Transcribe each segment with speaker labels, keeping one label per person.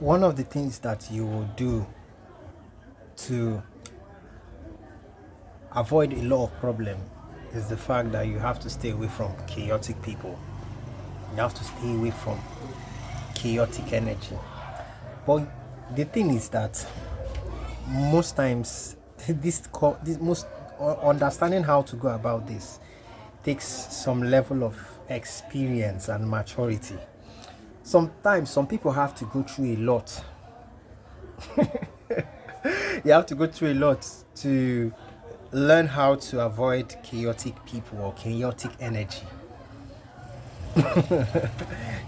Speaker 1: One of the things that you will do to avoid a lot of problem is the fact that you have to stay away from chaotic people. You have to stay away from chaotic energy. But the thing is that most times this most understanding how to go about this takes some level of experience and maturity. Sometimes some people have to go through a lot. You have to go through a lot to learn how to avoid chaotic people or chaotic energy.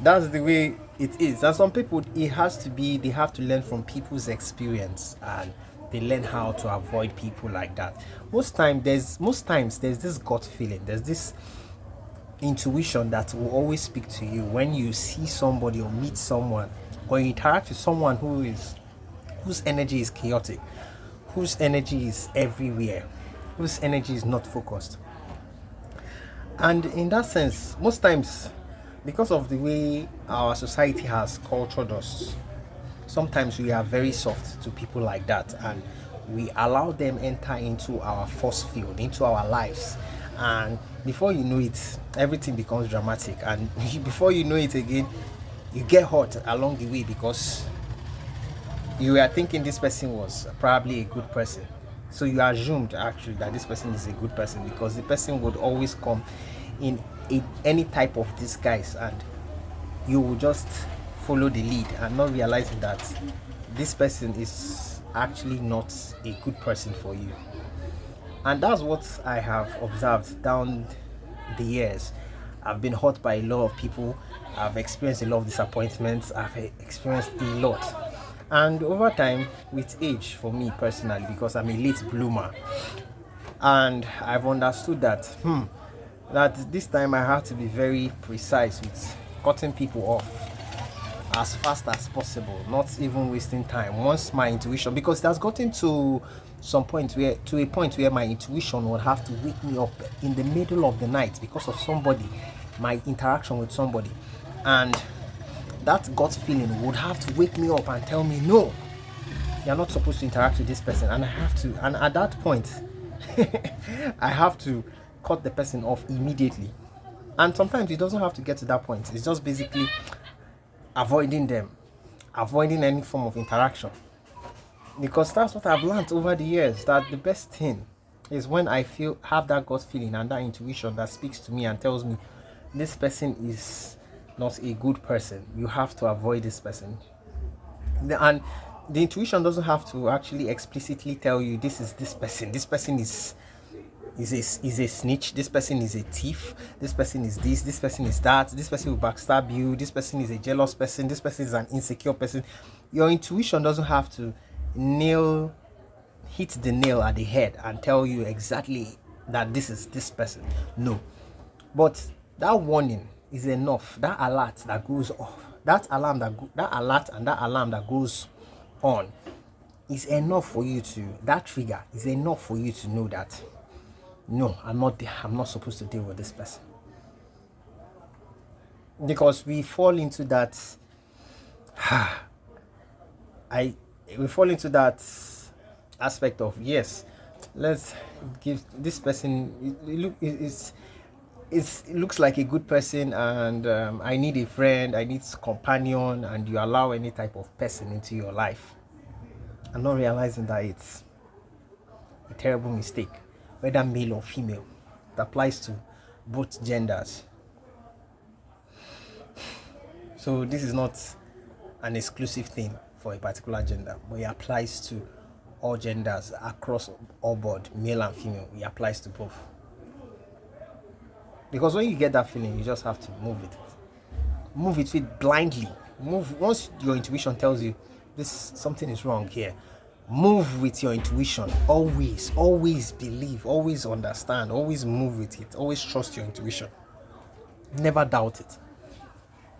Speaker 1: That's the way it is. And some people, it has to be, they have to learn from people's experience, and they learn how to avoid people like that. Most times there's this gut feeling, there's this intuition that will always speak to you when you see somebody or meet someone or you interact with someone whose energy is chaotic, whose energy is everywhere, whose energy is not focused. And in that sense, most times, because of the way our society has cultured us, sometimes we are very soft to people like that, and we allow them enter into our force field, into our lives. And before you know it, everything becomes dramatic. And before you know it again, you get hurt along the way because you were thinking this person was probably a good person. So you assumed actually that this person is a good person because the person would always come in any type of disguise, and you will just follow the lead and not realizing that this person is actually not a good person for you. And that's what I have observed down the years. I've been hurt by a lot of people. I've experienced a lot of disappointments. I've experienced a lot. And over time, with age, for me personally, because I'm a late bloomer, and I've understood that this time I have to be very precise with cutting people off as fast as possible, not even wasting time. Once my intuition, because it has gotten to a point where my intuition would have to wake me up in the middle of the night because of somebody, my interaction with somebody, and that gut feeling would have to wake me up and tell me, no, you're not supposed to interact with this person. And I have to, and at that point, I have to cut the person off immediately. And sometimes it doesn't have to get to that point, it's just basically avoiding them, avoiding any form of interaction. Because that's what I've learned over the years, that the best thing is when I have that gut feeling and that intuition that speaks to me and tells me this person is not a good person, you have to avoid this person. And the intuition doesn't have to actually explicitly tell you this person. This person is a snitch, this person is a thief, this person is this person is that, this person will backstab you, this person is a jealous person, this person is an insecure person. Your intuition doesn't have to hit the nail at the head and tell you exactly that this is this person. No. But that warning is enough. That alert that goes off, that alert and that alarm that goes on is enough for you to, that trigger is enough for you to know that no, I'm not supposed to deal with this person. Because we fall into that I we fall into that aspect of, yes, let's give this person, it looks like a good person, and I need a friend, I need a companion, and you allow any type of person into your life and not realizing that it's a terrible mistake, whether male or female. It applies to both genders. So this is not an exclusive thing for a particular gender, but it applies to all genders across all board, male and female. It applies to both. Because when you get that feeling, you just have to move with it. Move it with blindly. Move once your intuition tells you this something is wrong here. Move with your intuition. Always believe, always understand, always move with it. Always trust your intuition. Never doubt it.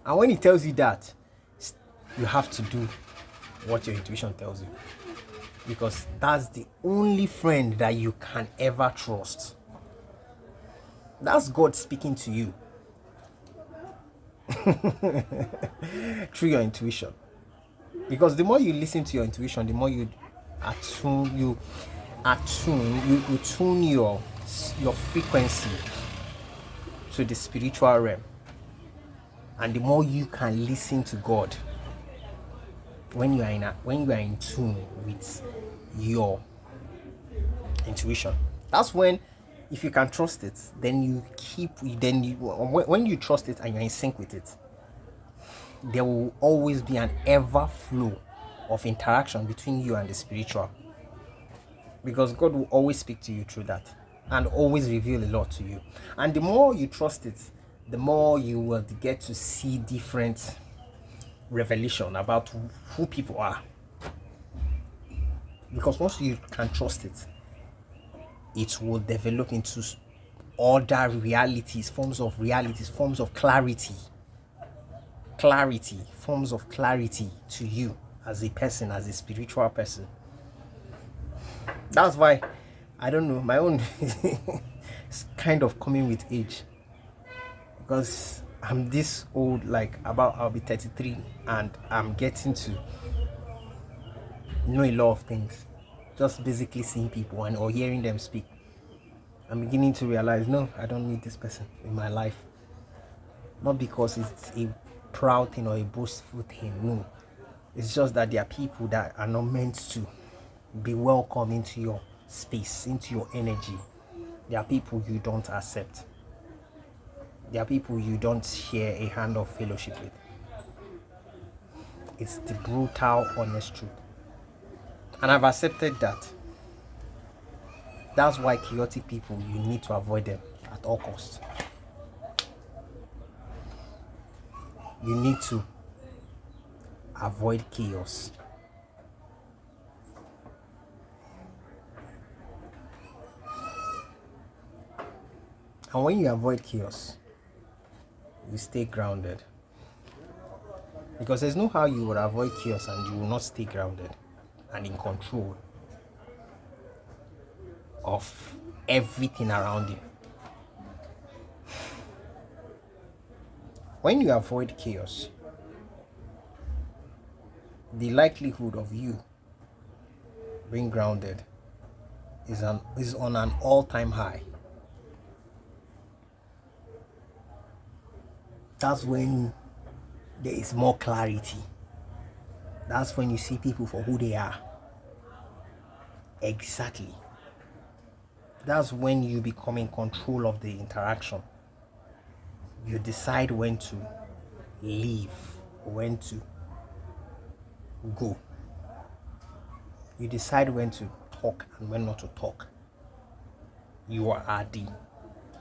Speaker 1: And when it tells you that, you have to do what your intuition tells you. Because that's the only friend that you can ever trust. That's God speaking to you through your intuition. Because the more you listen to your intuition, the more you tune your frequency to the spiritual realm, and the more you can listen to God when you are in tune with your intuition. That's when, if you can trust it, then when you trust it and you're in sync with it, there will always be an ever flow of interaction between you and the spiritual, because God will always speak to you through that and always reveal a lot to you. And the more you trust it, the more you will get to see different revelation about who people are. Because once you can trust it, it will develop into other realities, forms of clarity, forms of clarity to you as a person, as a spiritual person. That's why, I don't know, my own is kind of coming with age, because I'm this old, like I'll be 33, and I'm getting to know a lot of things, just basically seeing people or hearing them speak. I'm beginning to realize, no, I don't need this person in my life. Not because it's a proud thing or a boastful thing, no. It's just that there are people that are not meant to be welcome into your space, into your energy. There are people you don't accept. There are people you don't share a hand of fellowship with. It's the brutal, honest truth. And I've accepted that. That's why chaotic people, you need to avoid them at all costs. You need to avoid chaos. And when you avoid chaos, you stay grounded. Because there's no how you would avoid chaos and you will not stay grounded and in control of everything around you. When you avoid chaos, the likelihood of you being grounded is on an all-time high. That's when there is more clarity. That's when you see people for who they are. Exactly. That's when you become in control of the interaction. You decide when to leave, when to go. You decide when to talk and when not to talk. You are the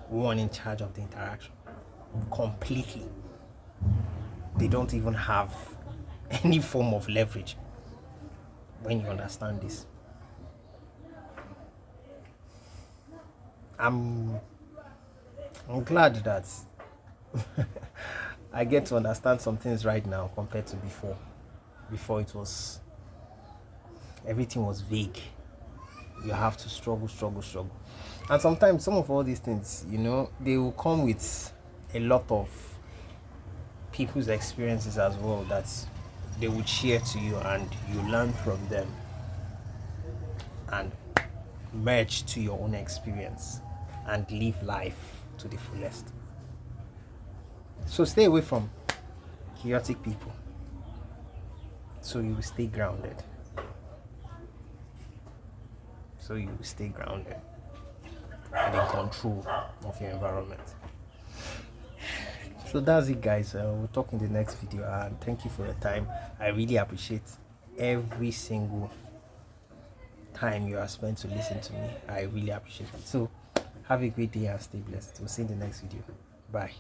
Speaker 1: one in charge of the interaction. Completely. They don't even have any form of leverage when you understand this. I'm glad that I get to understand some things right now compared to before. Before everything was vague. You have to struggle. And sometimes some of all these things, they will come with a lot of people's experiences as well that they would share to you, and you learn from them and merge to your own experience and live life to the fullest. So stay away from chaotic people so you will stay grounded. And in control of your environment. So that's it, guys. We'll talk in the next video, and thank you for your time. I really appreciate every single time you are spent to listen to me. I really appreciate it. So have a great day and stay blessed. We'll see you in the next video. Bye.